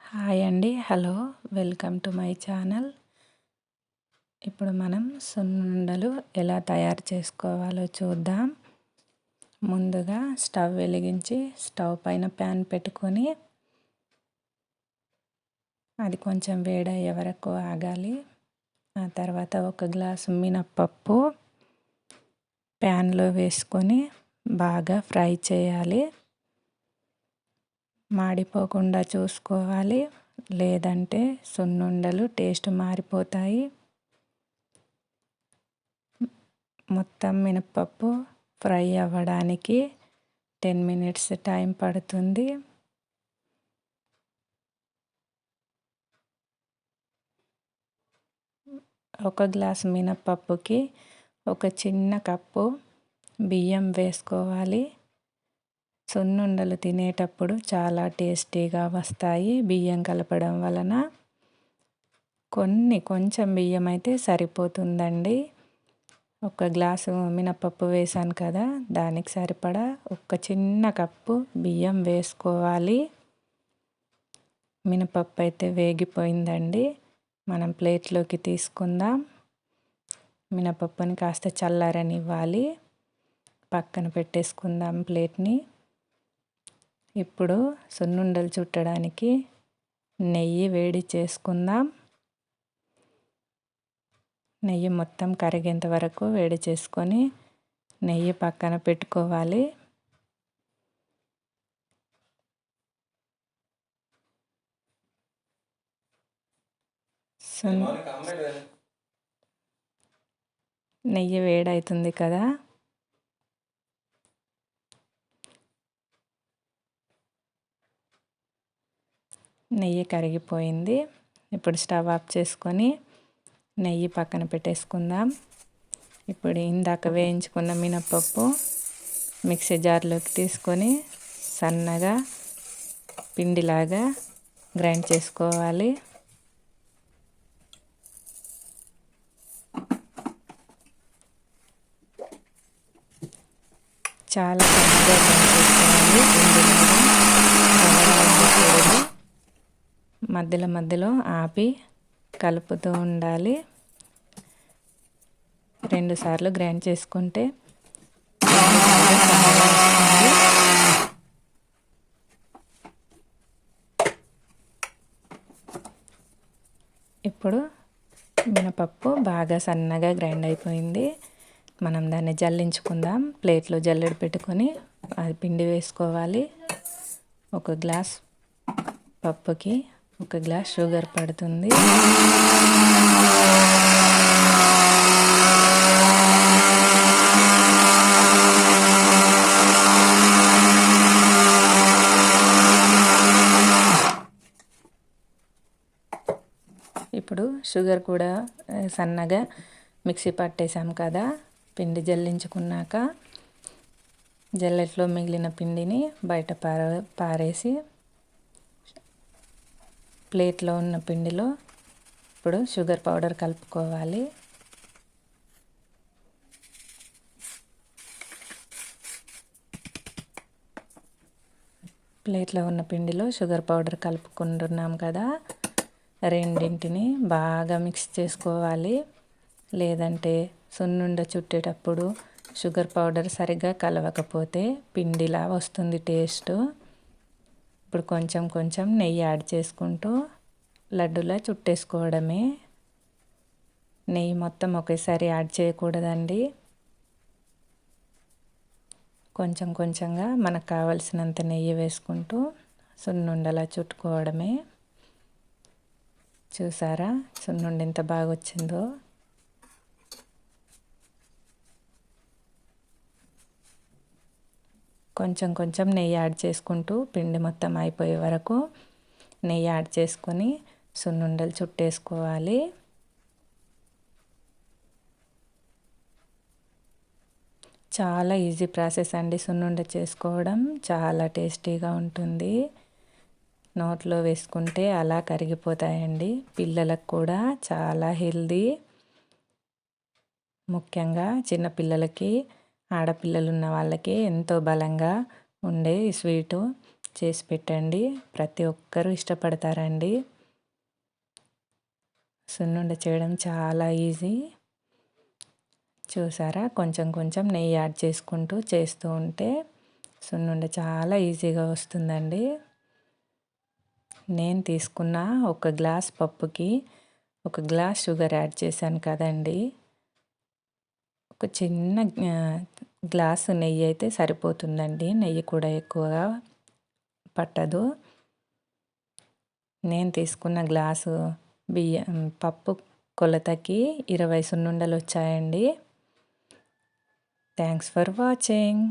Hi అండి. Hello! Welcome to my channel. ఇప్పుడు మనం సున్నుండలు ఎలా తయారు చేసుకోవాలో చూద్దాం. ముందుగా స్టవ్ వెలిగించి స్టవ్ పైన ప్యాన్ పెట్టుకొని అది కొంచెం వేడయ్యే వరకు ఆగాలి. ఆ తర్వాత ఒక గ్లాసు మినప్పప్పు ప్యాన్లో వేసుకొని బాగా ఫ్రై చేయాలి. మాడిపోకుండా చూసుకోవాలి, లేదంటే సున్నుండలు టేస్ట్ మారిపోతాయి. మొత్తం మినపప్పు ఫ్రై అవ్వడానికి 10 మినిట్స్ టైం పడుతుంది. ఒక గ్లాస్ మినపప్పుకి ఒక చిన్న కప్పు బియ్యం వేసుకోవాలి. సున్నుండలు తినేటప్పుడు చాలా టేస్టీగా వస్తాయి బియ్యం కలపడం వలన. కొంచెం బియ్యం అయితే సరిపోతుందండి. ఒక గ్లాసు మినపప్పు వేసాను కదా, దానికి సరిపడా ఒక చిన్న కప్పు బియ్యం వేసుకోవాలి. మినపప్పు అయితే వేగిపోయిందండి. మనం ప్లేట్లోకి తీసుకుందాం. మినపప్పుని కాస్త చల్లారనివ్వాలి. పక్కన పెట్టేసుకుందాం ప్లేట్ని. ఇప్పుడు సున్నుండలు చుట్టడానికి నెయ్యి వేడి చేసుకుందాం. నెయ్యి మొత్తం కరిగేంత వరకు వేడి చేసుకొని నెయ్యి పక్కన పెట్టుకోవాలి. నెయ్యి వేడవుతుంది కదా, నెయ్యి కరిగిపోయింది. ఇప్పుడు స్టవ్ ఆఫ్ చేసుకొని నెయ్యి పక్కన పెట్టేసుకుందాం. ఇప్పుడు ఇందాక వేయించుకున్న మినపప్పు మిక్సీ జార్లోకి తీసుకొని సన్నగా పిండిలాగా గ్రైండ్ చేసుకోవాలి. చాలా సన్నగా గ్రైండ్ చేసుకోవాలి. పిండిలాగా మధ్యలో ఆపి కలుపుతూ ఉండాలి. 2 సార్లు గ్రైండ్ చేసుకుంటే ఇప్పుడు మినపప్పు బాగా సన్నగా గ్రైండ్ అయిపోయింది. మనం దాన్ని జల్లించుకుందాం. ప్లేట్లో జల్లెడ పెట్టుకొని అది పిండి వేసుకోవాలి. ఒక గ్లాస్ పప్పుకి ఒక గ్లాస్ షుగర్ పడుతుంది. ఇప్పుడు షుగర్ కూడా సన్నగా మిక్సీ పట్టేసాం కదా, పిండి జల్లించుకున్నాక జల్లెట్లో మిగిలిన పిండిని బయట పారేసి ప్లేట్లో ఉన్న పిండిలో ఇప్పుడు షుగర్ పౌడర్ కలుపుకోవాలి. ప్లేట్లో ఉన్న పిండిలో షుగర్ పౌడర్ కలుపుకుంటున్నాం కదా, రెండింటిని బాగా మిక్స్ చేసుకోవాలి. లేదంటే సున్నుండ చుట్టేటప్పుడు షుగర్ పౌడర్ సరిగ్గా కలవకపోతే పిండిలా వస్తుంది టేస్ట్. ఇప్పుడు కొంచెం నెయ్యి యాడ్ చేసుకుంటూ లడ్డూలా చుట్టేసుకోవడమే. నెయ్యి మొత్తం ఒకేసారి యాడ్ చేయకూడదండి. కొంచెంగా మనకు కావలసినంత నెయ్యి వేసుకుంటూ సున్నుండలా చుట్టుకోవడమే. చూసారా సున్నుండ ఎంత బాగా వచ్చిందో. కొంచెం నెయ్యి యాడ్ చేసుకుంటూ పిండి మొత్తం అయిపోయే వరకు నెయ్యి యాడ్ చేసుకొని సున్నుండలు చుట్టేసుకోవాలి. చాలా ఈజీ ప్రాసెస్ అండి సున్నుండ చేసుకోవడం. చాలా టేస్టీగా ఉంటుంది. నోట్లో వేసుకుంటే అలా కరిగిపోతాయండి. పిల్లలకు కూడా చాలా హెల్దీ. ముఖ్యంగా చిన్నపిల్లలకి, ఆడపిల్లలు ఉన్న వాళ్ళకి ఎంతో బలంగా ఉండే ఈ స్వీటు చేసి పెట్టండి, ప్రతి ఒక్కరూ ఇష్టపడతారండి. సున్నుండ చేయడం చాలా ఈజీ. చూసారా, కొంచెం కొంచెం నెయ్యి యాడ్ చేసుకుంటూ చేస్తూ ఉంటే సున్నుండ చాలా ఈజీగా వస్తుందండి. నేను తీసుకున్న ఒక గ్లాస్ పప్పుకి 1 గ్లాస్ షుగర్ యాడ్ చేశాను కదండి. ఒక చిన్న గ్లాసు నెయ్యి అయితే సరిపోతుందండి. నెయ్యి కూడా ఎక్కువగా పట్టదు. నేను తీసుకున్న గ్లాసు పప్పు కొలతకి 20 సున్నుండలు వచ్చాయండి. Thanks for watching.